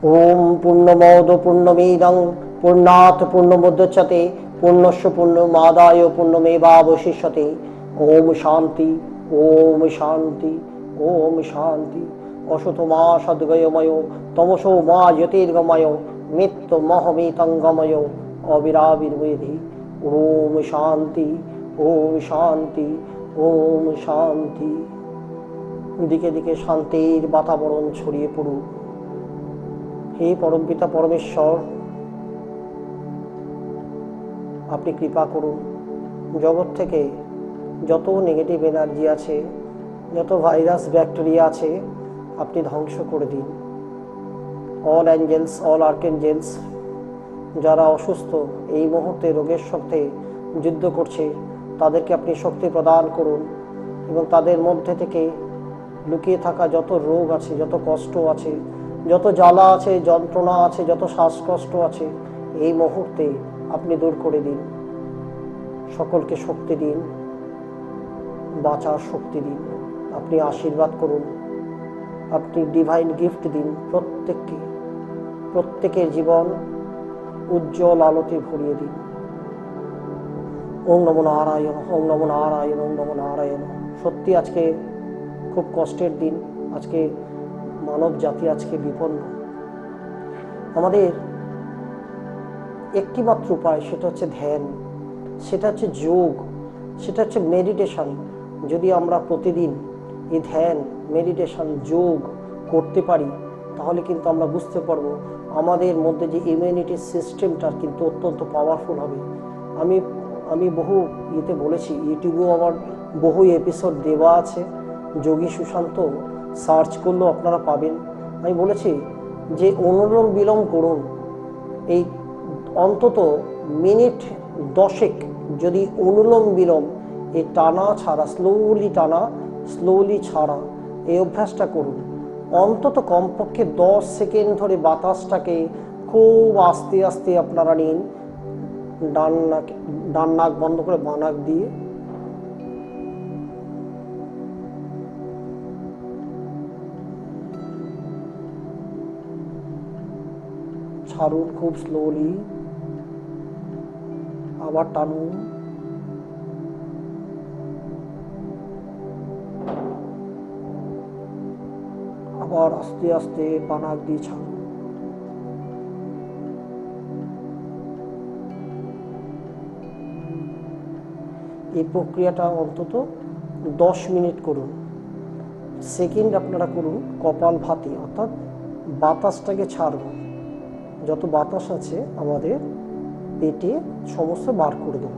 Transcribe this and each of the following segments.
ওম পূর্ণমদ পূর্ণমিদং পূর্ণাৎ পূর্ণমুদচ্যতে পূর্ণস্য পূর্ণমাদায় পূর্ণমেবাবশিষ্যতে। ওম শান্তি, ওম শান্তি, ওম শান্তি। অসতো মা সদ্গয়ময় তমসো মা জ্যোতির্গময় মৃত্যুমহমিতঙ্গময় অবিরাবির্বেধি। ওম শান্তি, ওম শান্তি, ওম শান্তি। দিকে দিকে শান্তির বাতাবরণ ছড়িয়ে পড়ুক। হে পরমপিতা পরমেশ্বর, আপনি কৃপা করুন, জগৎ থেকে যত নেগেটিভ এনার্জি আছে, যত ভাইরাস ব্যাকটেরিয়া আছে, আপনি ধ্বংস করে দিন। অল অ্যাঞ্জেলস, অল আর্কেঞ্জেলস যারা অসুস্থ, এই মুহূর্তে রোগের সাথে যুদ্ধ করছে, তাদেরকে আপনি শক্তি প্রদান করুন এবং তাদের মধ্যে থেকে লুকিয়ে থাকা যত রোগ আছে, যত কষ্ট আছে, যত জ্বালা আছে, যন্ত্রণা আছে, যত শ্বাসকষ্ট আছে, এই মুহূর্তে আপনি দূর করে দিন। সকলকে শক্তি দিন, বাঁচার শক্তি দিন। আপনি আশীর্বাদ করুন, আপনি ডিভাইন গিফট দিন প্রত্যেককে, প্রত্যেকের জীবন উজ্জ্বল আলোতে ভরিয়ে দিন। ওম নমো নারায়ণ, ওম নমো নারায়ণ, ওম নমো নারায়ণ। সত্যি আজকে খুব কষ্টের দিন, আজকে মানব জাতি আজকে বিপন্ন। আমাদের একটি মাত্র উপায়, সেটা হচ্ছে ধ্যান, সেটা হচ্ছে যোগ, সেটা হচ্ছে মেডিটেশন। যদি আমরা প্রতিদিন এই ধ্যান, মেডিটেশন, যোগ করতে পারি, তাহলে কিন্তু আমরা বুঝতে পারবো আমাদের মধ্যে যে ইমিউনিটি সিস্টেমটা কিন্তু অত্যন্ত পাওয়ারফুল হবে। আমি বহু ইয়েতে বলেছি, ইউটিউবেও আমার বহু এপিসোড দেওয়া আছে, যোগী সুশান্ত সার্চ করলেও আপনারা পাবেন। আমি বলেছি যে অনুলোম বিলোম করুন, এই অন্তত মিনিট 10 যদি অনুলোম বিলোম, এই টানা ছাড়া, স্লোলি টানা স্লোলি ছাড়া, এই অভ্যাসটা করুন। অন্তত কমপক্ষে 10 সেকেন্ড ধরে বাতাসটাকে খুব আস্তে আস্তে আপনারা নিন, ডান নাক বন্ধ করে বাঁ নাক দিয়ে, ছাড়ুন খুব স্লোলি, আবার টানুন, আবার আস্তে আস্তে বাঁ নাক দিয়ে ছাড়ুন। এই প্রক্রিয়াটা অন্তত 10 মিনিট করুন। সেকেন্ড আপনারা করুন কপাল ভাতি, অর্থাৎ বাতাসটাকে ছাড়ুন। যত বাতাস আছে আমাদের পেটে সমস্ত বার করে দেব।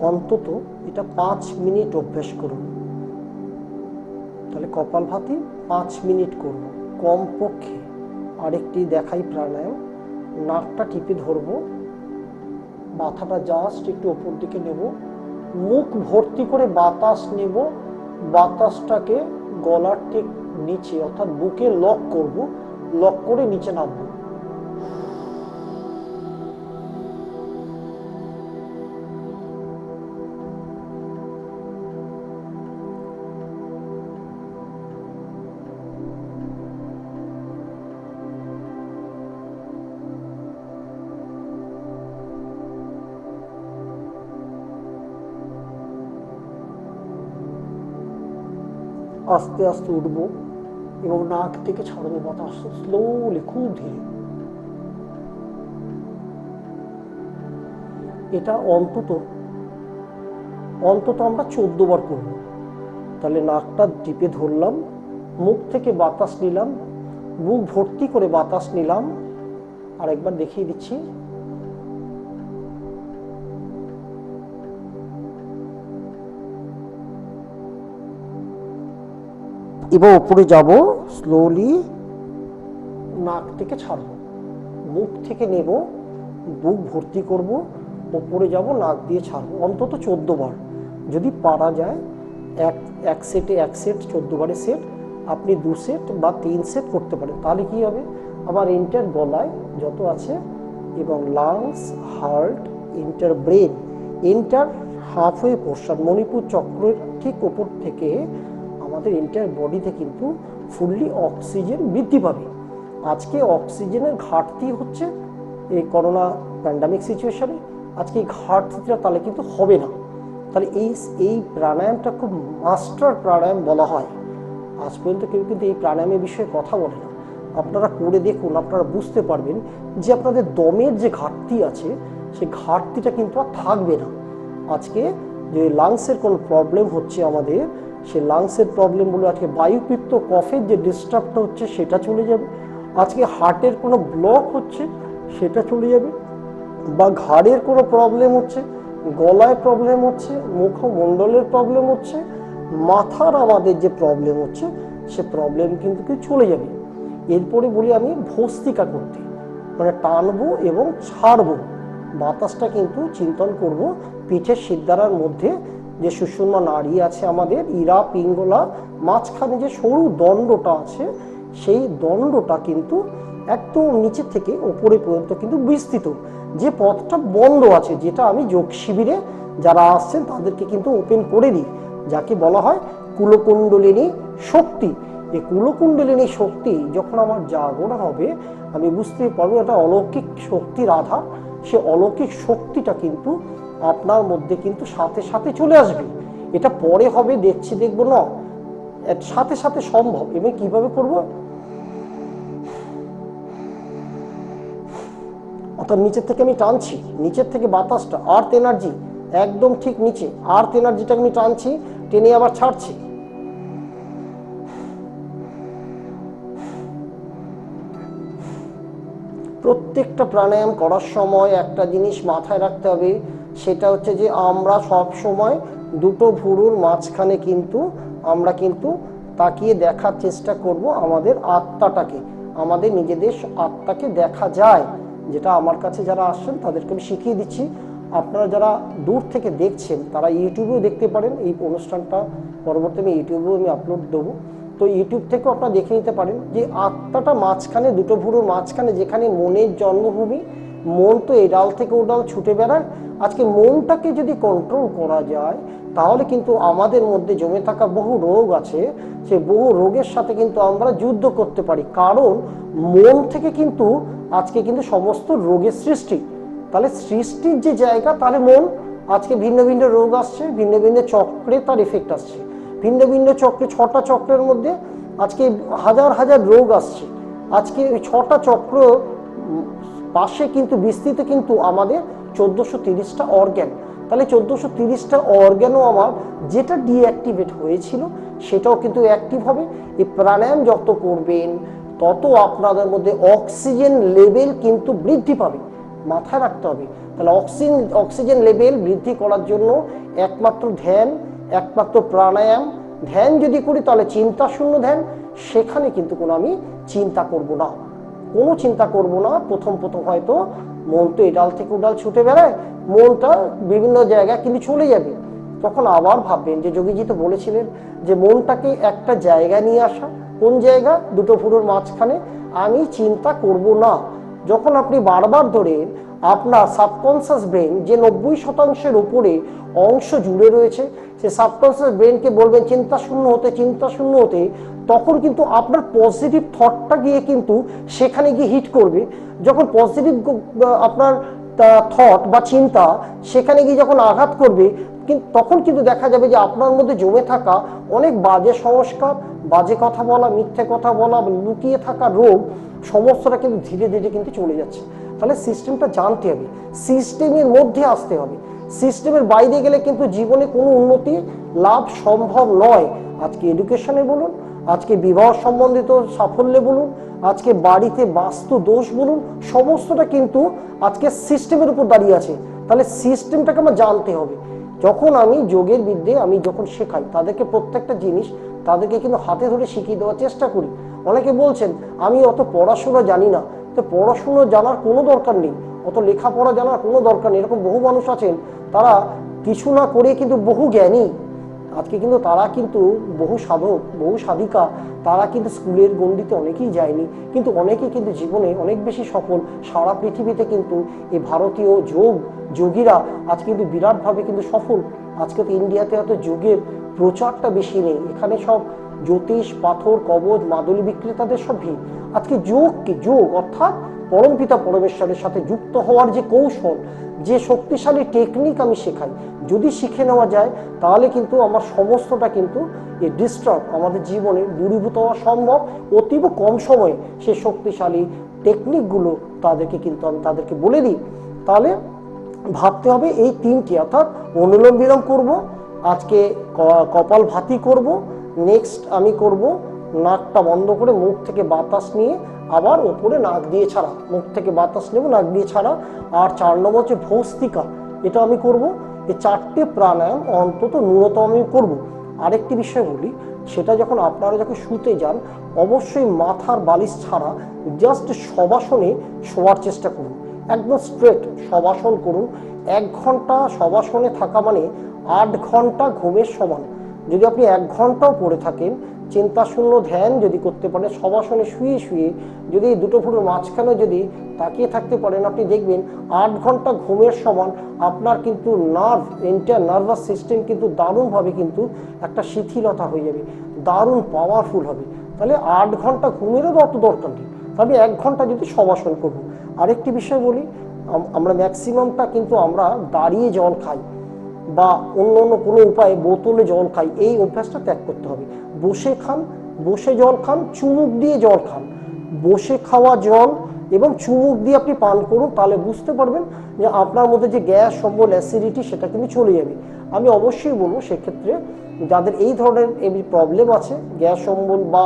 অন্তত এটা 5 মিনিট অভ্যাস করুন। তাহলে কপাল ভাতি 5 মিনিট করব কমপক্ষে। আরেকটি দেখাই প্রাণায়াম, নাকটা টিপে ধরবো, মাথাটা জাস্ট একটু ওপর দিকে নেব, মুখ ভর্তি করে বাতাস নেব, বাতাসটাকে গলার ঠিক নিচে অর্থাৎ বুকে লক করব, লক করে নিচে নামবো। আস্তে আস্তে উঠবো এবং নাক থেকে ছাড়বো বাতাস স্লোলি, খুব ধীরে। এটা অন্তত আমরা 14 বার করব। তাহলে নাকটা টিপে ধরলাম, মুখ থেকে বাতাস নিলাম, বুক ভর্তি করে বাতাস নিলাম। আর একবার দেখিয়ে দিচ্ছি, এবার উপরে যাব, স্লোলি নাক থেকে ছাড়বো, মুখ থেকে নেব, বুক ভর্তি করব, উপরে যাব, নাক দিয়ে ছাড়বো। অন্তত 14 বার যদি পারা যায়। এক সেটে 1 সেট, 14 বারে সেট। আপনি 2 সেট বা 3 সেট করতে পারেন। তাহলে কি হবে, আবার ইন্টার গলায় যত আছে এবং lungs, heart, inter brain, inter halfway portion, Manipur চক্রের ঠিক উপর থেকে আমাদের এন্টায়ার বডিতে কিন্তু ফুললি অক্সিজেন বৃদ্ধি পাবে। আজকে অক্সিজেনের ঘাটতি হচ্ছে এই করোনা প্যান্ডামিক সিচুয়েশনে, আজকে এই ঘাটতিটা তাহলে কিন্তু হবে না। তাহলে এই প্রাণায়ামটা খুব মাস্টার প্রাণায়াম বলা হয়। আজ পর্যন্ত কেউ কিন্তু এই প্রাণায়ামের বিষয়ে কথা বলে না। আপনারা করে দেখুন, আপনারা বুঝতে পারবেন যে আপনাদের দমের যে ঘাটতি আছে সেই ঘাটতিটা কিন্তু আর থাকবে না। আজকে যে লাংসের কোনো প্রবলেম হচ্ছে আমাদের, সেই লাংসের প্রবলেমগুলো আজকে বায়ুপিত্ত কফের যে ডিস্টার্বটা হচ্ছে সেটা চলে যাবে। আজকে হার্টের কোনো ব্লক হচ্ছে সেটা চলে যাবে, বা ঘাড়ের কোনো প্রবলেম হচ্ছে, গলায় প্রবলেম হচ্ছে, মুখমণ্ডলের প্রবলেম হচ্ছে, মাথার আমাদের যে প্রবলেম হচ্ছে সে প্রবলেম কিন্তু চলে যাবে। এরপরে বলি আমি ভস্ত্রিকা করতে, মানে টানবো এবং ছাড়বো বাতাসটা কিন্তু চিন্তন করব। পিঠের শিরদাঁড়ার মধ্যে যে সুষুম্না নাড়ি আছে আমাদের, ইরা পিঙ্গলা, মাঝখানে যে সরু দণ্ডটা আছে সেই দণ্ডটা কিন্তু একদম নিচের থেকে ওপরে পর্যন্ত কিন্তু বিস্তৃত, যে পথটা বন্ধ আছে, যেটা আমি যোগ শিবিরে যারা আসছেন তাদেরকে কিন্তু ওপেন করে দিই, যাকে বলা হয় কুলকুণ্ডলিনী শক্তি। এই কুলকুণ্ডলিনী শক্তি যখন আমার জাগরণ হবে, আমি বুঝতে পারবো এটা অলৌকিক শক্তির আধার। সে অলৌকিক শক্তিটা কিন্তু আপনার মধ্যে কিন্তু সাথে সাথে চলে আসবে। এটা পরে হবে, দেখবো না, সাথে সাথে সম্ভব। এবং কিভাবে করবো? অর্থাৎ নিচের থেকে আমি টানছি, নিচের থেকে বাতাসটা আর্থ এনার্জি একদম ঠিক নিচে, আর্থ এনার্জিটাকে আমি টানছি, টেনে আবার ছাড়ছি। প্রত্যেকটা প্রাণায়াম করার সময় একটা জিনিস মাথায় রাখতে হবে, সেটা হচ্ছে যে আমরা সব সময় দুটো ভুরুর মাঝখানে কিন্তু আমরা কিন্তু তাকিয়ে দেখার চেষ্টা করব আমাদের আত্মাটাকে, আমাদের নিজেদের আত্মাকে দেখা যায়। যেটা আমার কাছে যারা আসছেন তাদেরকে আমি শিখিয়ে দিচ্ছি। আপনারা যারা দূর থেকে দেখছেন তারা ইউটিউবেও দেখতে পারেন। এই অনুষ্ঠানটা পরবর্তী আমি ইউটিউবেও আমি আপলোড দেবো, তো ইউটিউব থেকেও আপনারা দেখে নিতে পারেন যে আত্মাটা মাঝখানে, দুটো ভুরুর মাঝখানে, যেখানে মনের জন্মভূমি। মন তো এই ডাল থেকে ও ডাল ছুটে বেড়ায়। আজকে মনটাকে যদি কন্ট্রোল করা যায় তাহলে কিন্তু আমাদের মধ্যে জমে থাকা বহু রোগ আছে, সেই বহু রোগের সাথে কিন্তু আমরা যুদ্ধ করতে পারি, কারণ মন থেকে কিন্তু আজকে কিন্তু সমস্ত রোগের সৃষ্টি। তাহলে সৃষ্টির যে জায়গা, তাহলে মন আজকে ভিন্ন ভিন্ন রোগ আসছে, ভিন্ন ভিন্ন চক্রে তার এফেক্ট আসছে, ভিন্ন ভিন্ন চক্রে, 6টা চক্রের মধ্যে আজকে হাজার হাজার রোগ আসছে। আজকে ওই 6টা চক্র পাশে কিন্তু বিস্তৃত কিন্তু আমাদের 1430টা অর্গ্যান। তাহলে 1430টা অর্গ্যানও আমার যেটা ডিঅ্যাক্টিভেট হয়েছিল সেটাও কিন্তু অ্যাক্টিভ হবে। এই প্রাণায়াম যত করবেন তত আপনাদের মধ্যে অক্সিজেন লেভেল কিন্তু বৃদ্ধি পাবে, মাথায় রাখতে হবে। তাহলে অক্সিজেন লেভেল বৃদ্ধি করার জন্য একমাত্র ধ্যান, একমাত্র প্রাণায়াম। ধ্যান যদি করি তাহলে চিন্তা শূন্য ধ্যান, সেখানে কিন্তু কোনো আমি চিন্তা করব না, কোনো চিন্তা করব না। প্রথম হয়তো মন তো এডাল থেকে ওডাল ছুটে বেড়ায়, মনটা বিভিন্ন জায়গায় কিন্তু চলে যাবে। তখন আবার ভাববেন যে যোগীজি তো বলেছিলেন যে মনটাকে একটা জায়গায় নিয়ে আসা। কোন জায়গা? দুটো ভুরুর মাঝখানে। আমি চিন্তা করব না। যখন আপনি বারবার ধরে আপনার সাবকনসিয়াস ব্রেন যে 90% উপরে অংশ জুড়ে রয়েছে, সে সাবকনসিয়াস ব্রেনকে বলবেন চিন্তা শূন্য হতে, চিন্তা শূন্য হতে, তখন কিন্তু আপনার পজিটিভ থটটা গিয়ে কিন্তু সেখানে গিয়ে হিট করবে। যখন পজিটিভ আপনার থট বা চিন্তা সেখানে গিয়ে যখন আঘাত করবে, তখন কিন্তু দেখা যাবে যে আপনার মধ্যে জমে থাকা অনেক বাজে সংস্কার, বাজে কথা বলা, মিথ্যে কথা বলা, লুকিয়ে থাকা রোগ সমস্তটা কিন্তু ধীরে ধীরে কিন্তু চলে যাচ্ছে। তাহলে সিস্টেমটা জানতে হবে, সিস্টেমের মধ্যে আসতে হবে। সিস্টেমের বাইরে গেলে কিন্তু জীবনে কোনো উন্নতি লাভ সম্ভব নয়। আজকে এডুকেশনে বলুন, আজকে বিবাহ সম্বন্ধিত সাফল্যে বলুন, আজকে বাড়িতে বাস্তু দোষ বলুন, সমস্তটা কিন্তু আজকে সিস্টেমের উপর দাঁড়িয়ে আছে। তাহলে সিস্টেমটাকে আমার জানতে হবে। যখন আমি যোগের বিদ্যে আমি যখন শেখাই তাদেরকে প্রত্যেকটা জিনিস তাদেরকে কিন্তু হাতে ধরে শিখিয়ে দেওয়ার চেষ্টা করি। অনেকে বলছেন আমি অত পড়াশোনা জানি না, তো পড়াশুনো জানার কোনো দরকার নেই, অত লেখাপড়া জানার কোনো দরকার নেই। এরকম বহু মানুষ আছেন তারা কিছু না করে কিন্তু বহু জ্ঞানী। আজকে কিন্তু তারা কিন্তু বহু সাধক, বহু সাধিকা, তারা কিন্তু স্কুলের গণ্ডিতে অনেকেই যায়নি, কিন্তু অনেকেই কিন্তু জীবনে অনেক বেশি সফল। সারা পৃথিবীতে কিন্তু এই ভারতীয় যোগীরা আজ কিন্তু বিরাটভাবে কিন্তু সফল। আজকে তো ইন্ডিয়াতে হয়তো যোগের প্রচারটা বেশি নেই, এখানে সব জ্যোতিষ, পাথর, কবচ, মাদুলি বিক্রেতাদের সব ভিড়। আজকে যোগ অর্থাৎ পরমপিতা পরমেশ্বরের সাথে যুক্ত হওয়ার যে কৌশল, যে শক্তিশালী টেকনিক আমি শেখাই, যদি শিখে নেওয়া যায় তাহলে কিন্তু আমার সমস্তটা কিন্তু এই ডিস্টার্ব আমাদের জীবনে দূরীভূত হওয়া সম্ভব অতীব কম সময়ে। সেই শক্তিশালী টেকনিকগুলো আমি তাদেরকে বলে দিই। তাহলে ভাবতে হবে এই তিনটি, অর্থাৎ অনুলোম বিলোম করব, আজকে কপাল ভাতি করব, নেক্সট আমি করব নাকটা বন্ধ করে মুখ থেকে বাতাস নিয়ে আবার ওপরে নাক দিয়ে ছাড়া, মুখ থেকে বাতাস নেব নাক দিয়ে ছাড়া। আর 4 নম্বর হচ্ছে ভস্ত্রিকা, এটা আমি করব। এই 4টে প্রাণায়াম অন্তত ন্যূনতম আমি করব। আরেকটি বিষয় বলি, সেটা আপনারা যখন শুতে যান অবশ্যই মাথার বালিশ ছাড়া জাস্ট শবাসনে শোয়ার চেষ্টা করুন, একদম স্ট্রেট শবাসন করুন। 1 ঘন্টা শবাসনে থাকা মানে 8 ঘন্টা ঘুমের সমান। যদি আপনি 1 ঘন্টাও পড়ে থাকেন, চিন্তাশূন্য ধ্যান যদি করতে পারেন, শবাসনে শুয়ে শুয়ে যদি দুটো ফুটোর মাঝখানে যদি তাকিয়ে থাকতে পারেন, আপনি দেখবেন 8 ঘন্টা ঘুমের সমান আপনার কিন্তু এন্টায়ার নার্ভাস সিস্টেম কিন্তু দারুণভাবে কিন্তু একটা শিথিলতা হয়ে যাবে, দারুণ পাওয়ারফুল হবে। তাহলে 8 ঘন্টা ঘুমেরও অত দরকার নেই, তবে 1 ঘন্টা যদি শবাসন করব। আরেকটি বিষয় বলি, আমরা ম্যাক্সিমামটা কিন্তু আমরা দাঁড়িয়ে জল খাই বা অন্য কোনো উপায়ে বোতলে জল খাই, এই অভ্যাসটা ত্যাগ করতে হবে। বসে খান, বসে জল খান, চুমুক দিয়ে জল খান। বসে খাওয়া জল এবং চুমুক দিয়ে আপনি পান করুন, তাহলে বুঝতে পারবেন যে আপনার মধ্যে যে গ্যাস অম্বল অ্যাসিডিটি সেটা কিন্তু চলে যাবে। আমি অবশ্যই বলবো সেক্ষেত্রে যাদের এই ধরনের প্রবলেম আছে গ্যাস অম্বল বা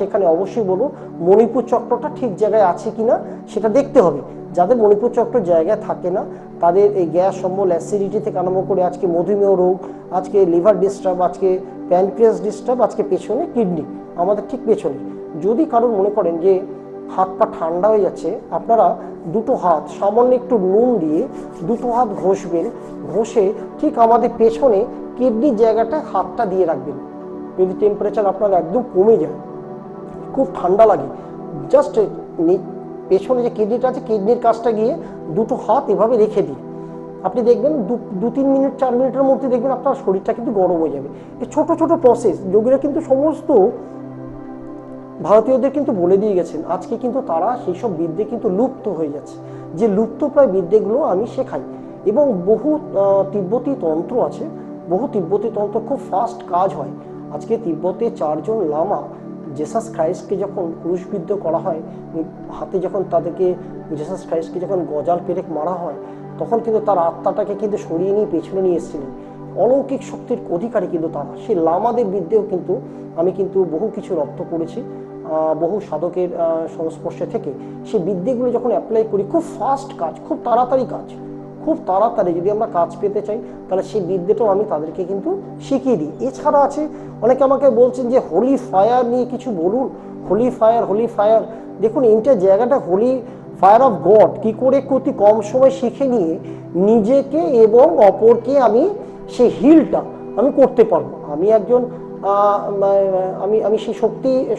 সেখানে অবশ্যই বলবো মণিপুর চক্রটা ঠিক জায়গায় আছে কিনা সেটা দেখতে হবে। যাদের মণিপুর চক্র জায়গায় থাকে না তাদের এই গ্যাস অম্বল অ্যাসিডিটি থেকে আরম্ভ করে আজকে মধুমেহ রোগ, আজকে লিভার ডিস্টার্ব, আজকে প্যানক্রিয়াস ডিস্টার্ব, আজকে পেছনে কিডনি, আমাদের ঠিক পেছনে। যদি কারণ মনে করেন যে হাত পা ঠান্ডা হয়ে যাচ্ছে, আপনারা দুটো হাত সামান্য একটু নুন দিয়ে দুটো হাত ঘষবেন, ঘষে ঠিক আমাদের পেছনে কিডনির জায়গাটায় হাতটা দিয়ে রাখবেন। যদি টেম্পারেচার আপনার একদম কমে যায়, খুব ঠান্ডা লাগে, জাস্ট পেছনে যে কিডনিটা আছে কিডনির কাছটা গিয়ে দুটো হাত এভাবে রেখে দিই, আপনি দেখবেন 2-3 মিনিট 4 মিনিটের মধ্যে দেখবেন আপনার শরীরটা কিন্তু গরম হয়ে যাবে। এই ছোট ছোট প্রসেস যোগীরা কিন্তু সমস্ত ভারতীয়দের কিন্তু বলে দিয়ে গেছেন। আজকে কিন্তু তারা সেই সব বিদ্যে কিন্তু লুপ্ত হয়ে যাচ্ছে, যে লুপ্তপ্রায় বিদ্যেগুলো আমি শেখাই। এবং বহু তিব্বতী তন্ত্র আছে, বহু তিব্বতী তন্ত্র খুব ফাস্ট কাজ হয়। আজকে তিব্বতে 4 জন লামা জেসাস খ্রাইস্টকে যখন ক্রুশবিদ্ধ করা হয়, হাতে যখন তাদেরকে জেসাস খ্রাইস্টকে যখন গজাল পেরেক মারা হয়, তখন কিন্তু তার আত্মাটাকে কিন্তু সরিয়ে নিয়ে পেছনে নিয়ে এসেছিলেন। অলৌকিক শক্তির অধিকারী কিন্তু তারা। সেই লামাদের বিদ্যেও কিন্তু আমি কিন্তু বহু কিছু রপ্ত করেছি, বহু সাধকের সংস্পর্শে থেকে। সেই বিদ্যেগুলো যখন অ্যাপ্লাই করি, খুব ফাস্ট কাজ, খুব তাড়াতাড়ি কাজ, খুব তাড়াতাড়ি যদি আমরা কাজ পেতে চাই তাহলে সেই বিদ্যেটাও আমি তাদেরকে কিন্তু শিখিয়ে দিই। এছাড়া আছে অনেকে আমাকে বলছেন যে হোলি ফায়ার নিয়ে কিছু বলুন, হোলি ফায়ার। দেখুন এইটা জায়গাটা হোলি ফায়ার অফ গড কি করে অতি কম সময় শিখে নিয়ে নিজেকে এবং অপরকে আমি সেই হিলটা আমি করতে পারবো। আমি একজন আমি সেই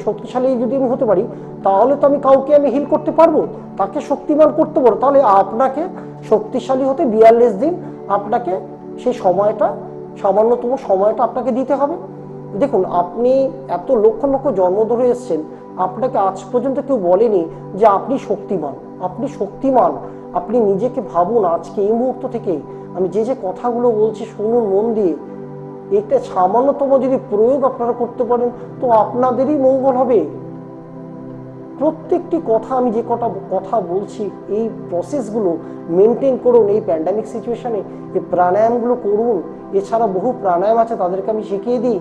শক্তিশালী যদি আমি হতে পারি, তাহলে তো আমি কাউকে আমি হিল করতে পারবো, তাকে শক্তিমান করতে পারবো। তাহলে আপনাকে শক্তিশালী হতে 42 দিন আপনাকে সেই সময়টা, সামান্যতম সময়টা আপনাকে দিতে হবে। দেখুন আপনি এত লক্ষ লক্ষ জন্ম ধরে এসছেন, আপনাকে আজ পর্যন্ত কেউ বলেনি যে আপনি শক্তিমান। আপনি নিজেকে ভাবুন, আজকে এই মুহূর্ত থেকে আমি যে কথাগুলো বলছি শুনুন মন দিয়ে। এটা সামান্যতম যদি প্রয়োগ আপনারা করতে পারেন তো আপনাদেরই মঙ্গল হবে। প্রত্যেকটি কথা আমি যে কথা বলছি এই প্রসেসগুলো মেনটেন করুন। এই প্যান্ডামিক সিচুয়েশনে এই প্রাণায়ামগুলো করুন। এছাড়া বহু প্রাণায়াম আছে, তাদেরকে আমি শিখিয়ে দিই,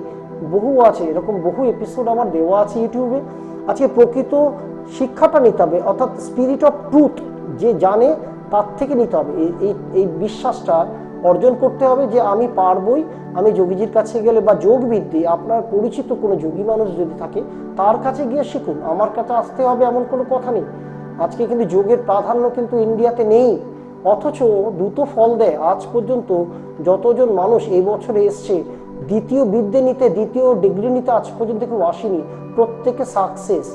বহু আছে, এরকম বহু এপিসোড আমার দেওয়া আছে ইউটিউবে। আজকে প্রকৃত শিক্ষাটা নিতে হবে, অর্থাৎ স্পিরিট অফ ট্রুথ যে জানে তার থেকে নিতে হবে। এই বিশ্বাসটা অর্জন করতে হবে যে আমি পারবই। আমি যোগীজির কাছে গেলে বা যোগবিদ্যে আপনার পরিচিত কোনো যোগী মানুষ যদি থাকে তার কাছে গিয়ে শিখুন, আমার কাছে আসতে হবে এমন কোনো কথা নেই। আজকে কিন্তু যোগের প্রাধান্য কিন্তু ইন্ডিয়াতে নেই, অথচ দ্রুত ফল দেয়। আজ পর্যন্ত যতজন মানুষ এই বছরে এসছে দ্বিতীয় বিদ্যে নিতে, দ্বিতীয় ডিগ্রি নিতে আজ পর্যন্ত কেউ আসেনি, প্রত্যেকে সাকসেস।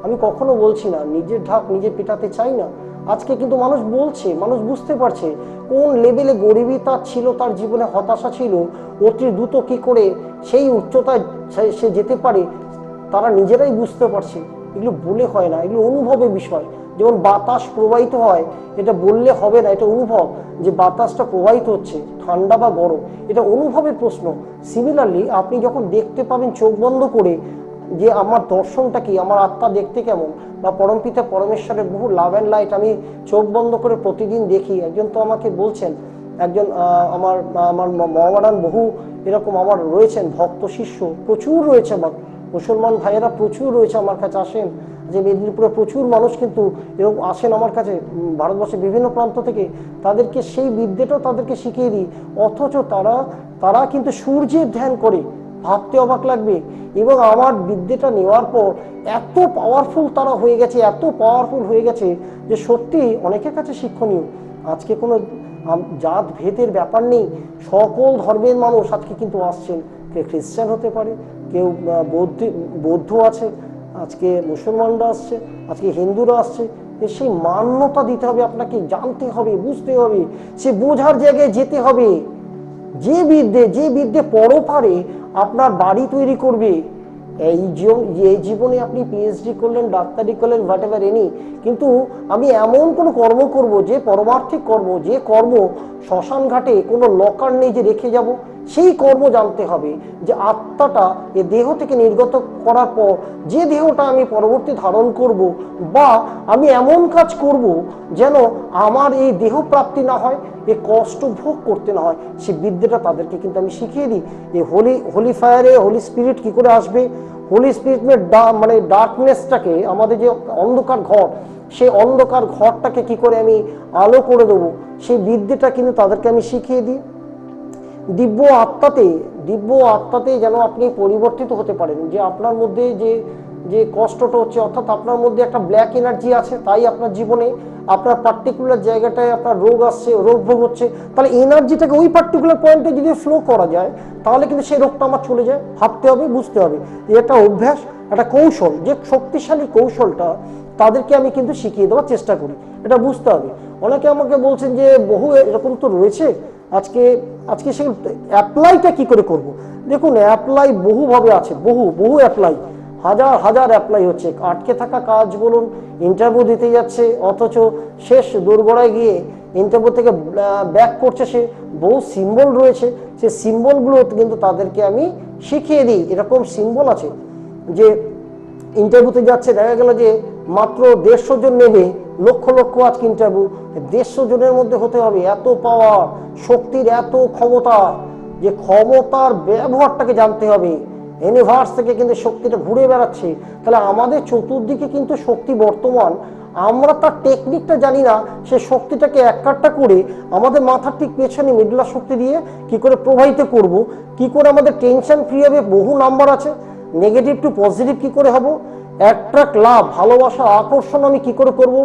আমি কখনো বলছি না নিজের ঢাক নিজে পেটাতে চাই না। আজকে কিন্তু মানুষ বলছে, মানুষ বুঝতে পারছে কোন লেভেলে গরিবী তার ছিল, তার জীবনে হতাশা ছিল, অতি দ্রুত কি করে সেই উচ্চতায় সে যেতে পারে, তারা নিজেরাই বুঝতে পারছে। এগুলো বলে হয় না, এগুলো অনুভবের বিষয়। যেমন বাতাস প্রবাহিত হয়, এটা বললে হবে না, এটা অনুভব, যে বাতাসটা প্রবাহিত হচ্ছে ঠান্ডা বা গরম, এটা অনুভবের প্রশ্ন। সিমিলারলি আপনি যখন দেখতে পাবেন চোখ বন্ধ করে যে আমার দর্শনটা কি, আমার আত্মা দেখতে কেমন, বা পরমপিতা পরমেশ্বরের বহু লাভ অ্যান্ড লাইট আমি চোখ বন্ধ করে প্রতিদিন দেখি। একজন তো আমাকে বলছেন, একজন আমার আমার মহামারান বহু এরকম আমার রয়েছেন ভক্ত শিষ্য, প্রচুর রয়েছে, আমার মুসলমান ভাইয়েরা প্রচুর রয়েছে, আমার কাছে আসেন। যে মেদিনীপুরে প্রচুর মানুষ কিন্তু এরকম আসেন আমার কাছে, ভারতবর্ষের বিভিন্ন প্রান্ত থেকে। তাদেরকে সেই বিদ্যাটাও তাদেরকে শিখিয়ে দিই, অথচ তারা কিন্তু সূর্যের ধ্যান করে, ভাবতে অবাক লাগবে। এবং আমার বিদ্যাটা নেওয়ার পর এত পাওয়ারফুল তারা হয়ে গেছে, এত পাওয়ারফুল হয়ে গেছে যে সত্যি অনেকের কাছে শিক্ষণীয়। আজকে কোনো জাত ভেদের ব্যাপার নেই, সকল ধর্মের মানুষ আজকে কিন্তু আসছেন। কেউ খ্রিস্টান হতে পারে, কেউ বৌদ্ধ আছে, আজকে মুসলমানরা আসছে, আজকে হিন্দুরা আসছে। সেই মান্যতা দিতে হবে আপনাকে, জানতে হবে, বুঝতে হবে, সে বোঝার জায়গায় যেতে হবে। যে বিদ্যে পরপারে আপনার বাড়ি তৈরি করবে। এই জীবনে আপনি পিএইচডি করলেন, ডাক্তারি করলেন, হোয়াট এভার এনি, কিন্তু আমি এমন কোনো কর্ম করব যে পরমার্থিক কর্ম, যে কর্ম শ্মশান ঘাটে কোনো লকার নেই যে রেখে যাব, সেই কর্ম জানতে হবে। যে আত্মাটা এ দেহ থেকে নির্গত করার পর যে দেহটা আমি পরবর্তী ধারণ করব, বা আমি এমন কাজ করব যেন আমার এই দেহ প্রাপ্তি না হয়, এ কষ্ট ভোগ করতে না হয়, সে বিদ্যাটা তাদেরকে কিন্তু আমি শিখিয়ে দিই। এই হোলি ফায়ারে হোলি স্পিরিট কি করে আসবে, হোলি স্পিরিট মানে ডার্কনেসটাকে, আমাদের যে অন্ধকার ঘর, সেই অন্ধকার ঘরটাকে কি করে আমি আলো করে দেবো, সেই বিদ্যাটা কিন্তু তাদেরকে আমি শিখিয়ে দিই। দিব্য আত্মাতে যেন আপনি পরিবর্তিত হতে পারেন। যে আপনার মধ্যে যে কষ্টটা হচ্ছে, অর্থাৎ আপনার মধ্যে একটা ব্ল্যাক এনার্জি আছে, তাই আপনার জীবনে আপনার পার্টিকুলার জায়গাটায় আপনার রোগ আসছে, রোগ ভোগ হচ্ছে, তাহলে এনার্জিটাকে ওই পার্টিকুলার পয়েন্টে যদি ফ্লো করা যায়, তাহলে কিন্তু সেই রোগটা আমার চলে যায়। ভাবতে হবে, বুঝতে হবে, এটা অভ্যাস, একটা কৌশল, যে শক্তিশালী কৌশলটা তাদেরকে আমি কিন্তু শিখিয়ে দেওয়ার চেষ্টা করি, এটা বুঝতে হবে। অনেকে আমাকে বলছেন যে বহু এরকম তো রয়েছে, আজকে সেই অ্যাপ্লাইটা কি করে করব। দেখুন, অ্যাপ্লাই বহুভাবে আছে, বহু অ্যাপ্লাই, হাজার অ্যাপ্লাই হচ্ছে। আটকে থাকা কাজ বলুন, ইন্টারভিউ দিতে যাচ্ছে, অথচ শেষ দোরগোড়ায় গিয়ে ইন্টারভিউ থেকে ব্যাক করছে, সে বহু সিম্বল রয়েছে, সে সিম্বলগুলো কিন্তু তাদেরকে আমি শিখিয়ে দিই। এরকম সিম্বল আছে যে ইন্টারভিউতে যাচ্ছে, দেখা গেল যে মাত্র 150 জন নেবে, লক্ষ আজকে ইন্টারভিউ, 150 জনের মধ্যে হতে হবে। এত পাওয়ার, শক্তির এত ক্ষমতা, যে ক্ষমতার ব্যবহারটাকে জানতে হবে। ইউনিভার্স থেকে কিন্তু শক্তিটা ঘুরে বেড়াচ্ছে, তাহলে আমাদের চতুর্দিকে কিন্তু শক্তি বর্তমান, আমরা তার টেকনিকটা জানি না। সে শক্তিটাকে একটা করে আমাদের মাথার ঠিক পেছনে মিডলার শক্তি দিয়ে কি করে প্রবাহিত করব, কি করে আমাদের টেনশন ফ্রি হবে। বহু নাম্বার আছে, নেগেটিভ টু পজিটিভ কি করে হব, অ্যাট্রাক্ট লাভ, ভালোবাসা, আকর্ষণ আমি কি করে করব,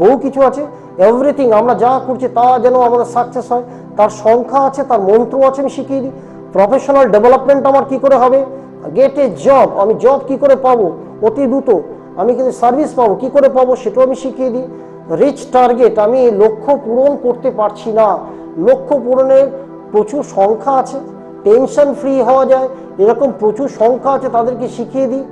বহু কিছু আছে। এভরিথিং আমরা যা করছি তা যেন আমাদের সাকসেস হয়, তার সংখ্যা আছে, তার মন্ত্র আছে, আমি শিখিয়ে দিই। প্রফেশনাল ডেভেলপমেন্ট আমার কি করে হবে, গেট এ জব, আমি জব কি করে পাবো অতি দ্রুত, আমি কিন্তু সার্ভিস পাবো কি করে পাবো, সেটাও আমি শিখিয়ে দিই। রিচ টার্গেট, আমি লক্ষ্য পূরণ করতে পারছি না, লক্ষ্য পূরণের প্রচুর সংখ্যা আছে, টেনশন ফ্রি হওয়া যায়, এরকম প্রচুর সংখ্যা আছে, তাদেরকে শিখিয়ে দিই।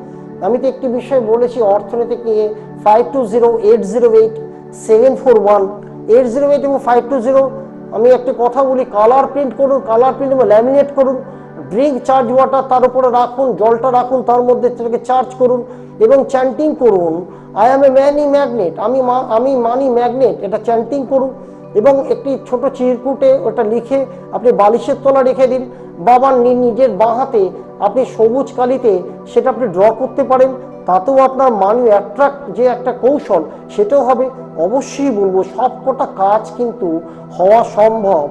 আমি তো একটি বিষয় বলেছি অর্থনীতি নিয়ে, 520808741808 এবং 520। আমি একটা কথা বলি, কালার প্রিন্ট করুন, কালার প্রিন্ট এবং ল্যামিনেট করুন, ড্রিঙ্ক চার্জ ওয়াটার তার উপরে রাখুন, জলটা রাখুন, তার মধ্যে সেটাকে চার্জ করুন এবং চ্যান্টিং করুন, I am A money magnet, আমি মানি ম্যাগনেট, এটা চ্যান্টিং করুন। এবং একটি ছোট চিরকুটে ওটা লিখে আপনি বালিশের তলা রেখে দিন, বাবার নিজের বাঁ হাতে আপনি সবুজ কালিতে সেটা আপনি ড্র করতে পারেন, তাতেও আপনার মানি অ্যাট্রাক্ট যে একটা কৌশল সেটাও হবে। অবশ্যই বলবো, সবকটা কাজ কিন্তু হওয়া সম্ভব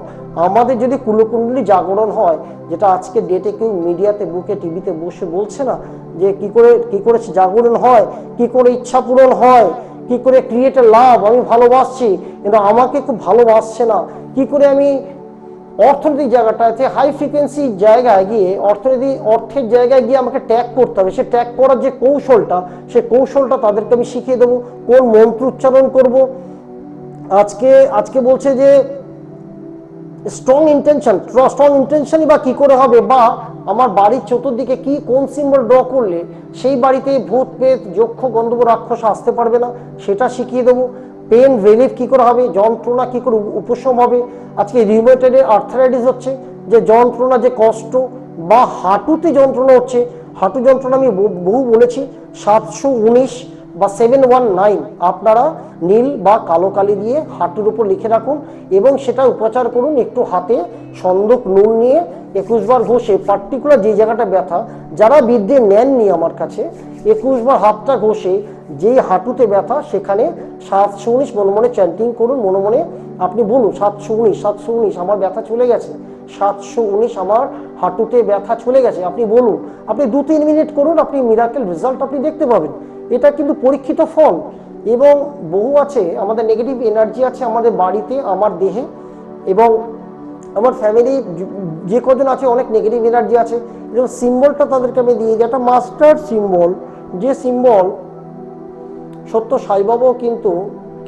আমাদের যদি কুলকুণ্ডলী জাগরণ হয়, যেটা আজকে ডেটে কেউ মিডিয়াতে, বুকে, টিভিতে বসে বলছে না যে কি করে জাগরণ হয়, কি করে ইচ্ছা পূরণ হয়, কি করে ক্রিয়েট এ লাভ, আমি ভালোবাসছি কিন্তু আমাকে খুব ভালোবাসছে না, কি করে আমি অর্থনৈতিক জায়গাটাতে হাই ফ্রিকোয়েন্সি জায়গায় গিয়ে অর্থের জায়গায় গিয়ে আমাকে ট্যাগ করতে হবে, সে ট্যাগ করার যে কৌশলটা, সে কৌশলটা তাদেরকে আমি শিখিয়ে দেবো। কোন মন্ত্র উচ্চারণ করব, আজকে বলছে যে স্ট্রং ইন্টেনশনই বা কি করে হবে, বা আমার বাড়ির চতুর্দিকে কি কোন সিম্বল ড্র করলে সেই বাড়িতে ভূত প্রেত যক্ষ গন্ধর্ব রাক্ষস আসতে পারবে না সেটা শিখিয়ে দেবো। পেন রিলিফ কি করে হবে, যন্ত্রণা কি করে উপশম হবে। আজকে রিউমেটয়েডের আর্থারাইটিস হচ্ছে, যে যন্ত্রণা যে কষ্ট বা হাঁটুতে যন্ত্রণা হচ্ছে, হাঁটু যন্ত্রণা আমি বহু বলেছি 719 বা 719 আপনারা নীল বা কালো কালি দিয়ে হাঁটুর উপর লিখে রাখুন এবং সেটা উপচার করুন। একটু হাতে সন্দক নুন নিয়ে 21 বার ঘষে পার্টিকুলার যে জায়গাটা ব্যথা, যারা বিদ্যে নেননি আমার কাছে 21 বার হাতটা ঘষে যেই হাঁটুতে ব্যথা সেখানে 719 মনে মনে চ্যান্টিং করুন। মনে মনে আপনি বলুন 719 719 আমার ব্যথা চলে গেছে, 719 আমার হাঁটুতে ব্যথা চলে গেছে। আপনি বলুন, আপনি 2-3 মিনিট করুন, আপনি মিরাকেল রেজাল্ট আপনি দেখতে পাবেন। এটা কিন্তু পরীক্ষিত ফল। এবং বহু আছে আমাদের নেগেটিভ এনার্জি আছে আমাদের বাড়িতে, আমার দেহে এবং আমার ফ্যামিলি যে কজন আছে অনেক নেগেটিভ এনার্জি আছে। এবং সিম্বলটা তাদেরকে আমি দিয়ে দিই, একটা মাস্টার সিম্বল, যে সিম্বল সত্য সাইবাবাও কিন্তু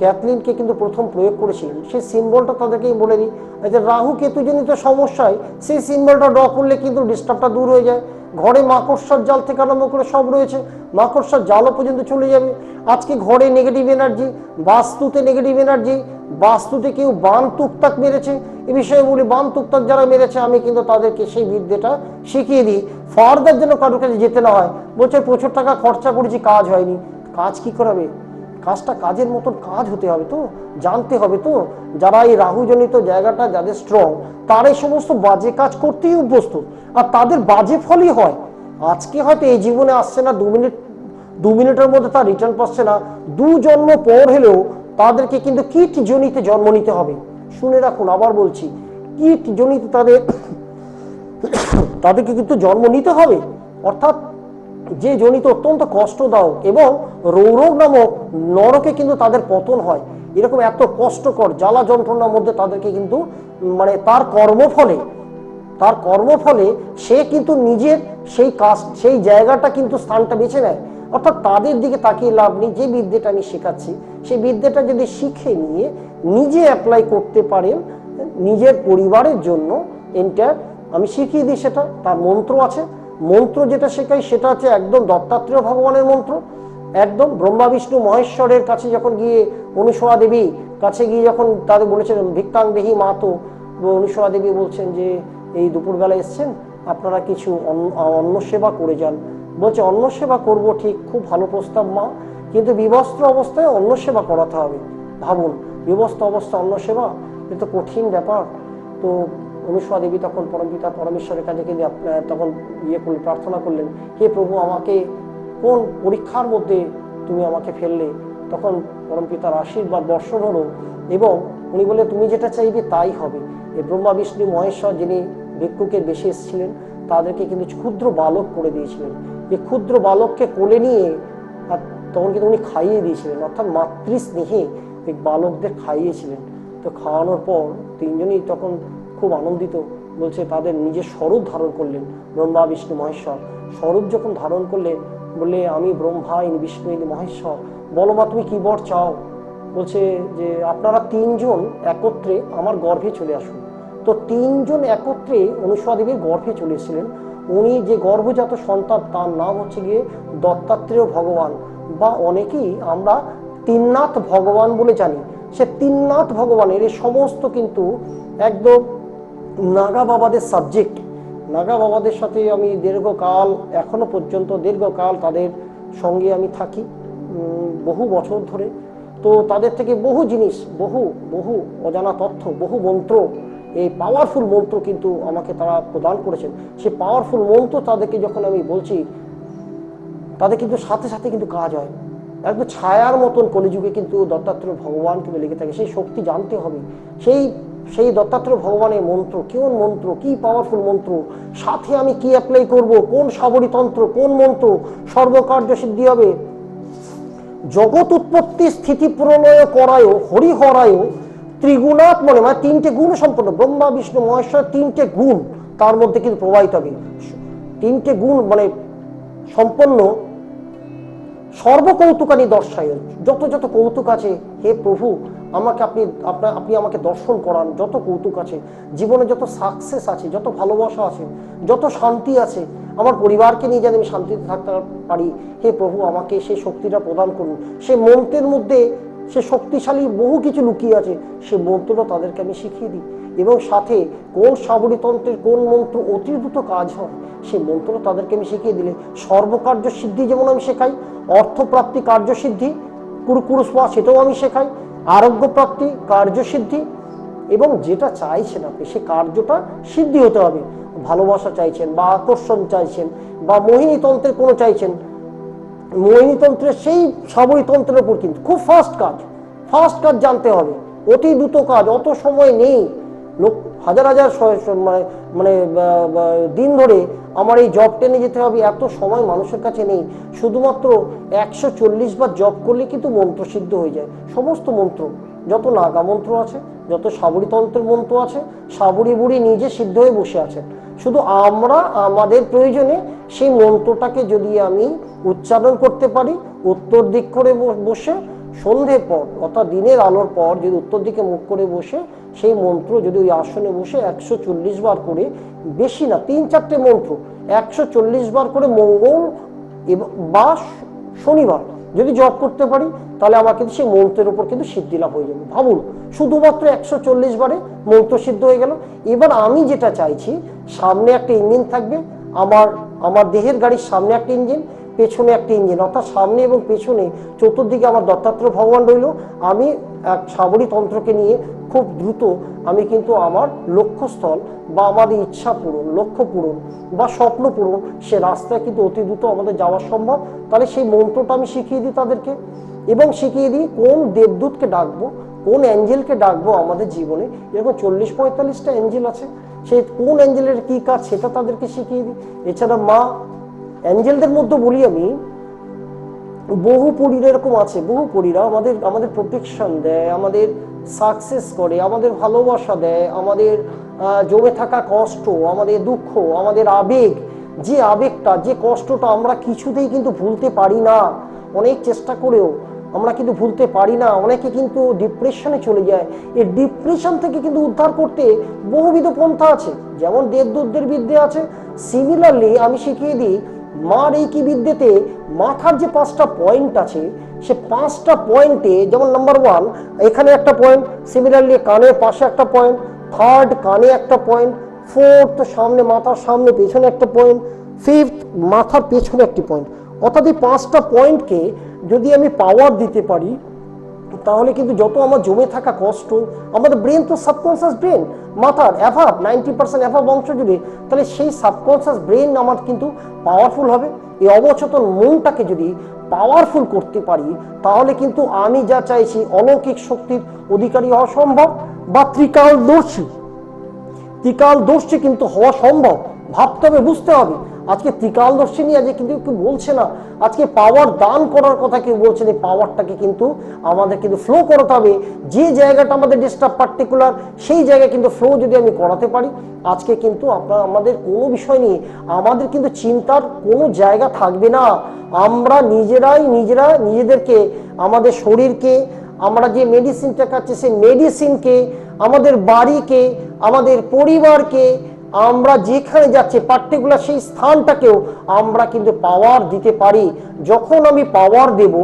ক্যাথলিনকে কিন্তু প্রথম প্রয়োগ করেছিলেন, সেই সিম্বলটা তাদেরকেই বলে দিই। যে রাহু কেতু জনিত সমস্যায় সেই সিম্বলটা ড্র করলে কিন্তু ডিস্টার্বটা দূর হয়ে যায়। ঘরে মাকড়সার জাল থেকে আরম্ভ করে সব রয়েছে, মাকড়সার জালও পর্যন্ত চলে যাবে। আজকে ঘরে নেগেটিভ এনার্জি, বাস্তুতে নেগেটিভ এনার্জি, বাস্তুতে কেউ বান তুকতাক মেরেছে, এ বিষয়ে বলি বান তুকতাক যারা মেরেছে আমি কিন্তু তাদেরকে সেই বিদ্যাটা শিখিয়ে দিই। ফার্দার যেন কারোর কাছে যেতে না হয়। বলছে প্রচুর টাকা খরচা করেছি কাজ হয়নি, কাজ কি করাবে? কাজটা কাজের মতন কাজ হতে হবে তো, জানতে হবে তো। যারা এই রাহুজনিত জায়গাটা যাদের স্ট্রং তারা এই সমস্ত বাজে কাজ করতেই অভ্যস্ত, আর তাদের বাজে ফলই হয়। আজকে হয়তো এই জীবনে আসছে না, 2 মিনিটের মধ্যে তার রিটার্ন পাচ্ছে না, 2 জন্ম পর হলেও তাদেরকে কিন্তু কীট জনিতে জন্ম নিতে হবে। শুনে রাখুন, আবার বলছি, কীট জনিতে তাদেরকে কিন্তু জন্ম নিতে হবে। অর্থাৎ যে জনিত অত্যন্ত কষ্টদায়ক এবং রৌরব নামক নরকে কিন্তু তাদের পতন হয়। এরকম এত কষ্টকর জ্বালা যন্ত্রণার মধ্যে তাদেরকে কিন্তু মানে তার কর্মফলে সে কিন্তু নিজের সেই কাজ সেই জায়গাটা কিন্তু স্থানটা বেছে নেয়। অর্থাৎ তাদের দিকে তাকিয়ে লাভ নেই। যে বিদ্যাটা আমি শেখাচ্ছি সেই বিদ্যাটা যদি শিখে নিয়ে নিজে অ্যাপ্লাই করতে পারেন নিজের পরিবারের জন্য, এন্টার আমি শিখিয়ে দিই। সেটা তার মন্ত্র আছে, মন্ত্র যেটা শেখাই সেটা হচ্ছে একদম দত্তাত্রেয় ভগবানের মন্ত্র। একদম ব্রহ্মা বিষ্ণু মহেশ্বরের কাছে যখন গিয়ে অনুসয়া দেবী কাছে গিয়ে যখন তাদের বলেছেন ভিক্ষাং দেহি মাতো, অনুসয়া দেবী বলছেন যে এই দুপুরবেলা এসছেন, আপনারা কিছু অন্ন সেবা করে যান। বলছে অন্ন সেবা করবো ঠিক, খুব ভালো প্রস্তাব মা, কিন্তু বিবস্ত্র অবস্থায় অন্ন সেবা করাতে হবে। ভাবুন, বিবস্ত্র অবস্থায় অন্ন সেবা, এটা কঠিন ব্যাপার। তো অনুসয়া দেবী তখন পরমপিতা পরমেশ্বরের কাছে কিন্তু তখন করলেন, প্রার্থনা করলেন, হে প্রভু আমাকে কোন পরীক্ষার মধ্যে তুমি আমাকে ফেললে? তখন পরমপিতার আশীর্বাদ বর্ষণ হলো এবং উনি বলে তুমি যেটা চাইবে তাই হবে। এই ব্রহ্মা বিষ্ণু মহেশ্বর যিনি ভিক্ষুকের বেশে এসেছিলেন তাদেরকে কিন্তু ক্ষুদ্র বালক করে দিয়েছিলেন। যে ক্ষুদ্র বালককে কোলে নিয়ে আর তখন কিন্তু উনি খাইয়ে দিয়েছিলেন, অর্থাৎ মাতৃস্নেহে এই বালকদের খাইয়েছিলেন। তো খাওয়ানোর পর তিনজনই তখন খুব আনন্দিত, বলছে তাদের নিজের স্বরূপ ধারণ করলেন। ব্রহ্মা বিষ্ণু মহেশ্বর স্বরূপ যখন ধারণ করলেন বললে আমি ব্রহ্মা ইনি বিষ্ণু ইনি মহেশ্বর, বলো মা তুমি কি বর চাও? বলছে যে আপনারা 3 জন একত্রে আমার গর্ভে চলে আসুন। তো 3 জন একত্রে অনুসয়া দেবীর গর্ভে চলে এসেছিলেন। উনি যে গর্ভজাত সন্তান তার নাম হচ্ছে গিয়ে দত্তাত্রেয় ভগবান, বা অনেকেই আমরা তিননাথ ভগবান বলে জানি। সে তিননাথ ভগবানের এই সমস্ত কিন্তু একদম নাগা বাবাদের সাবজেক্ট। নাগা বাবাদের সাথে আমি দীর্ঘকাল, এখনো পর্যন্ত দীর্ঘকাল তাদের সঙ্গে আমি থাকি, বহু বছর ধরে। তো তাদের থেকে বহু জিনিস, বহু অজানা তথ্য, বহু মন্ত্র, এই পাওয়ারফুল মন্ত্র কিন্তু আমাকে তারা প্রদান করেছেন। সেই পাওয়ারফুল মন্ত্র তাদেরকে যখন আমি বলছি তাদের কিন্তু সাথে সাথে কিন্তু কাজ হয়। একদম ছায়ার মতন কলিযুগে কিন্তু দত্তাত্রেয় ভগবান কিন্তু লেগে থাকে। সেই শক্তি জানতে হবে, সেই দত্তাত্রেয় ভগবানের মন্ত্র, কোন মন্ত্র, কি পাওয়ারফুল মন্ত্র, সাথে আমি কি অ্যাপ্লাই করব, কোন সাবরী তন্ত্র, কোন মন্ত্র সর্বকার্য সিদ্ধি হবে। জগৎ উৎপত্তি স্থিতি প্রলয় করায় হরিহরায় ত্রিগুণাত মানে 3টে গুণ সম্পন্ন ব্রহ্মা বিষ্ণু মহেশ্বর, 3টে গুণ তার মধ্যে কিন্তু প্রবাহিত হবে। 3টে গুণ মানে সম্পন্ন সর্বকৌতুকানি দর্শায়, যত যত কৌতুক আছে হে প্রভু আপনি আমাকে দর্শন করান। যত কৌতুক আছে জীবনে, যত সাকসেস আছে, যত ভালোবাসা আছে, যত শান্তি আছে, আমার পরিবারকে নিয়ে যেন আমি শান্তিতে থাকতে পারি, হে প্রভু আমাকে সেই শক্তিটা প্রদান করুন। সে মন্ত্রের মধ্যে সে শক্তিশালী বহু কিছু লুকিয়ে আছে, সে মন্ত্রটা তাদেরকে আমি শিখিয়ে দিই। এবং সাথে কোন সাবরীতন্ত্রের কোন মন্ত্র অতি দ্রুত কাজ হয় সেই মন্ত্র তাদেরকে আমি শিখিয়ে দিলে সর্বকার্য সিদ্ধি যেমন আমি শেখাই, অর্থপ্রাপ্তি কার্যসিদ্ধি কুরকুরুস্পা সেটাও আমি শেখাই, আরোগ্য প্রাপ্তি কার্যসিদ্ধি, এবং যেটা চাইছেন আপনি সে কার্যটা সিদ্ধি হতে হবে। ভালোবাসা চাইছেন বা আকর্ষণ চাইছেন বা মোহিনীতন্ত্রের কোনো চাইছেন, মোহিনীতন্ত্রের সেই সাবরীতন্ত্রের উপর কিন্তু খুব ফাস্ট কাজ জানতে হবে, অতি দ্রুত কাজ, অত সময় নেই। লোক হাজার মানে দিন ধরে আমার এই জব টেনে যেতে হবে, এত সময় মানুষের কাছে নেই। শুধুমাত্র 140 বার জব করলে কিন্তু মন্ত্র সিদ্ধ হয়ে যায়। সমস্ত মন্ত্র, যত নাগা মন্ত্র আছে, যত সাবরীতন্ত্রের মন্ত্র আছে, সাবরী বুড়ি নিজে সিদ্ধ হয়ে বসে আছেন। শুধু আমরা আমাদের প্রয়োজনে সেই মন্ত্রটাকে যদি আমি উচ্চারণ করতে পারি, উত্তর দিক করে বসে সন্ধ্যের পর অর্থাৎ দিনের আলোর পর যদি উত্তর দিকে মুখ করে বসে সেই মন্ত্র যদি ওই আসনে বসে 140 বার করে, বেশি না 3-4টে মন্ত্র 140 বার করে মঙ্গল বা শনিবার যদি জপ করতে পারি, তাহলে আমার কিন্তু সেই মন্ত্রের উপর কিন্তু সিদ্ধি লাভ হয়ে যাবে। ভাবুন, শুধুমাত্র 140 বারে মন্ত্র সিদ্ধ হয়ে গেল। এবার আমি যেটা চাইছি, সামনে একটা ইঞ্জিন থাকবে, আমার দেহের গাড়ির সামনে একটা ইঞ্জিন, পেছনে একটা ইঞ্জিন, অর্থাৎ সামনে এবং পেছনে চতুর্দিকে আমার দত্তাত্রেয় ভগবান রইল। আমি এক সাবরীতন্ত্রকে নিয়ে খুব দ্রুত আমি কিন্তু আমার লক্ষ্যস্থল বা আমাদের ইচ্ছা পূরণ, লক্ষ্য পূরণ বা স্বপ্ন পূরণ, সে রাস্তায় কিন্তু অতি দ্রুত আমাদের যাওয়া সম্ভব। তাহলে সেই মন্ত্রটা আমি শিখিয়ে দিই তাদেরকে, এবং শিখিয়ে দিই কোন দেবদূতকে ডাকবো, কোন অ্যাঞ্জেলকে ডাকবো আমাদের জীবনে। এরকম 40-45টা অ্যাঞ্জেল আছে, সেই কোন অ্যাঞ্জেলের কি কাজ সেটা তাদেরকে শিখিয়ে দিই। এছাড়া মা অ্যাঞ্জেলদের মধ্যে বলি আমি, বহু পরীরা এরকম আছে, বহু পরীরা আমাদের প্রোটেকশন দেয়, আমাদের সাকসেস করে, আমাদের ভালোবাসা দেয়, আমাদের জমে থাকা কষ্ট, আমাদের দুঃখ, আমাদের আবেগ, যে আবেগটা, যে কষ্টটা আমরা কিছুতেই কিন্তু ভুলতে পারি না, অনেক চেষ্টা করেও আমরা কিন্তু ভুলতে পারি না। অনেকে কিন্তু ডিপ্রেশনে চলে যায়। এই ডিপ্রেশন থেকে কিন্তু উদ্ধার করতে বহুবিধ পন্থা আছে, যেমন দেবদূতদের বিদ্যে আছে। সিমিলারলি আমি শিখিয়ে দিই মার এই কি বিদ্যেতে মাথার যে 5টা পয়েন্ট আছে, সে 5টা পয়েন্টে, যেমন নাম্বার 1 এখানে একটা পয়েন্ট, সিমিলারলি কানের পাশে একটা পয়েন্ট, 3rd কানে একটা পয়েন্ট, 4th সামনে, মাথার সামনে পেছনে একটা পয়েন্ট, 5th মাথার পেছনে একটি পয়েন্ট। অর্থাৎ এই 5টা পয়েন্টকে যদি আমি পাওয়ার দিতে পারি, তাহলে কিন্তু যত আমার জমে থাকা কষ্ট, আমাদের ব্রেন তো সাবকনসিয়াস ব্রেন, মাথার অ্যাভাব 90% অ্যাভাব অংশ জুড়ে, তাহলে সেই সাবকনসিয়াস ব্রেন আমার কিন্তু পাওয়ারফুল হবে। এই অবচেতন মনটাকে যদি পাওয়ারফুল করতে পারি, তাহলে কিন্তু আমি যা চাইছি অলৌকিক শক্তির অধিকারী হওয়া সম্ভব, বা ত্রিকালদর্শী কিন্তু হওয়া সম্ভব। ভাবতে হবে, বুঝতে হবে। আজকে ত্রিকালদর্শী নিয়ে আজকে কিন্তু কেউ বলছে না, আজকে পাওয়ার দান করার কথা কেউ বলছে না। পাওয়ারটাকে কিন্তু আমাদের কিন্তু ফ্লো করাতে হবে। যে জায়গাটা আমাদের ডিস্টার্ব পার্টিকুলার, সেই জায়গায় কিন্তু ফ্লো যদি আমি করাতে পারি, আজকে কিন্তু আমাদের কোনো বিষয় নিয়ে আমাদের কিন্তু চিন্তার কোনো জায়গা থাকবে না। আমরা নিজেদেরকে, আমাদের শরীরকে, আমরা যে মেডিসিনটা খাচ্ছি সেই মেডিসিনকে, আমাদের বাড়িকে, আমাদের পরিবারকে, আমরা যেখানে যাচ্ছি পার্টিকুলার সেই স্থানটাকেও আমরা কিন্তু পাওয়ার দিতে পারি। যখন আমি পাওয়ার দেব,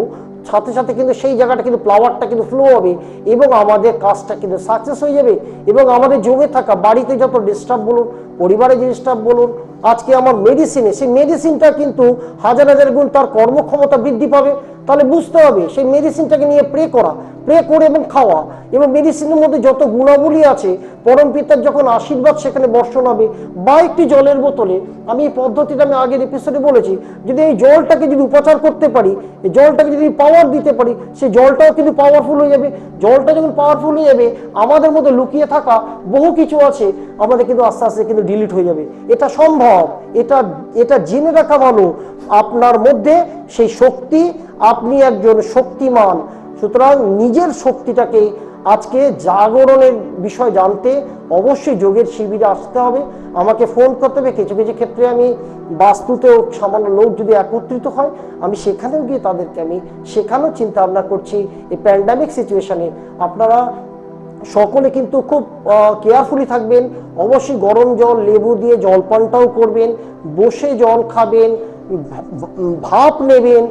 সাথে সাথে কিন্তু সেই জায়গাটা কিন্তু পাওয়ারটা কিন্তু ফ্লো হবে, এবং আমাদের কাজটা কিন্তু সাকসেস হয়ে যাবে। এবং আমাদের জমে থাকা বাড়িতে যত ডিস্টার্ব বলুন, পরিবারে যে ডিস্টার্ব বলুন, আজকে আমার মেডিসিনে, সেই মেডিসিনটা কিন্তু হাজার হাজার গুণ তার কর্মক্ষমতা বৃদ্ধি পাবে। তাহলে বুঝতে হবে সেই মেডিসিনটাকে নিয়ে প্রে করে এবং খাওয়া, এবং মেডিসিনের মধ্যে যত গুণাবলী আছে, পরম পিতার যখন আশীর্বাদ সেখানে বর্ষণ হবে। বা একটি জলের বোতলে, আমি এই পদ্ধতিটা আমি আগের এপিসোডে বলেছি, যদি এই জলটাকে যদি উপচার করতে পারি, এই জলটাকে যদি পাওয়ার দিতে পারি, সেই জলটাও কিন্তু পাওয়ারফুল হয়ে যাবে। জলটা যখন পাওয়ারফুল হয়ে যাবে, আমাদের মধ্যে লুকিয়ে থাকা বহু কিছু আছে, আমাদের কিন্তু আস্তে আস্তে কিন্তু ডিলিট হয়ে যাবে। এটা সম্ভব, এটা জেনে রাখা ভালো। আপনার মধ্যে সেই শক্তি, আপনি একজন শক্তিমান। সুতরাং নিজের শক্তিটাকে আজকে জাগরণের বিষয় জানতে অবশ্যই যোগের শিবিরে আসতে হবে, আমাকে ফোন করতে হবে। কিছু কিছু ক্ষেত্রে আমি বাস্তুতেও সামান্য লোক যদি একত্রিত হয়, আমি সেখানেও গিয়ে তাদেরকে আমি শেখানোর চিন্তা ভাবনা করছি। এই প্যান্ডামিক সিচুয়েশনে আপনারা সকলে কিন্তু খুব কেয়ারফুলি থাকবেন। অবশ্যই গরম জল লেবু দিয়ে জলপানটাও করবেন, বসে জল খাবেন, ভাপ নেবেন,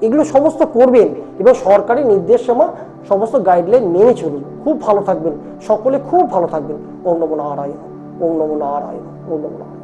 এগুলো সমস্ত করবেন এবং সরকারি নির্দেশনা সমস্ত গাইডলাইন মেনে চলুন। খুব ভালো থাকবেন সকলে, খুব ভালো থাকবেন। ওম নমো নারায়ণ, ওম নমো নারায়ণ, ওম নমো নারায়ণ।